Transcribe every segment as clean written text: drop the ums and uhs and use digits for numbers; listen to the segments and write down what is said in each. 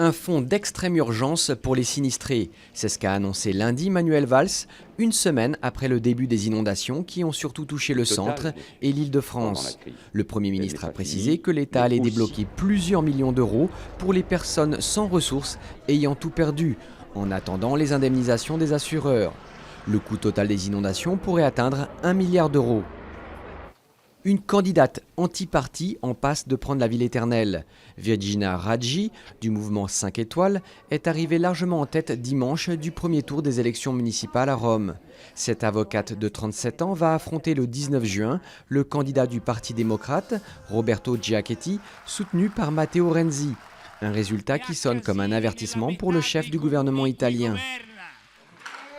Un fonds d'extrême urgence pour les sinistrés. C'est ce qu'a annoncé lundi Manuel Valls, une semaine après le début des inondations qui ont surtout touché le centre et l'Île-de-France. Le Premier ministre a précisé que l'État allait débloquer plusieurs millions d'euros pour les personnes sans ressources ayant tout perdu, en attendant les indemnisations des assureurs. Le coût total des inondations pourrait atteindre 1 milliard d'euros. Une candidate anti-parti en passe de prendre la ville éternelle. Virginia Raggi, du mouvement 5 étoiles, est arrivée largement en tête dimanche du premier tour des élections municipales à Rome. Cette avocate de 37 ans va affronter le 19 juin le candidat du Parti démocrate, Roberto Giachetti, soutenu par Matteo Renzi. Un résultat qui sonne comme un avertissement pour le chef du gouvernement italien.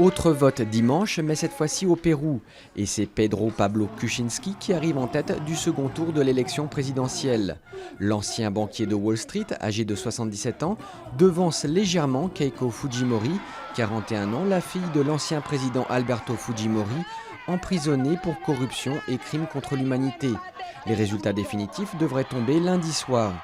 Autre vote dimanche, mais cette fois-ci au Pérou. Et c'est Pedro Pablo Kuczynski qui arrive en tête du second tour de l'élection présidentielle. L'ancien banquier de Wall Street, âgé de 77 ans, devance légèrement Keiko Fujimori, 41 ans, la fille de l'ancien président Alberto Fujimori, emprisonnée pour corruption et crimes contre l'humanité. Les résultats définitifs devraient tomber lundi soir.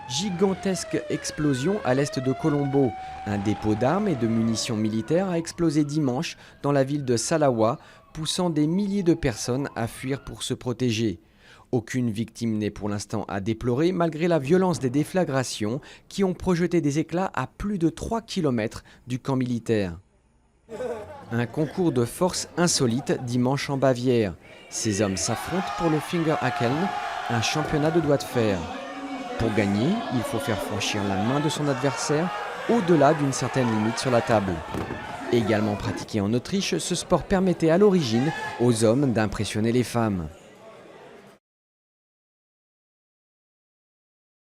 Gigantesque explosion à l'est de Colombo. Un dépôt d'armes et de munitions militaires a explosé dimanche dans la ville de Salawa, poussant des milliers de personnes à fuir pour se protéger. Aucune victime n'est pour l'instant à déplorer malgré la violence des déflagrations qui ont projeté des éclats à plus de 3 km du camp militaire. Un concours de force insolite dimanche en Bavière. Ces hommes s'affrontent pour le Fingerhaken, un championnat de doigts de fer. Pour gagner, il faut faire franchir la main de son adversaire au-delà d'une certaine limite sur la table. Également pratiqué en Autriche, ce sport permettait à l'origine aux hommes d'impressionner les femmes.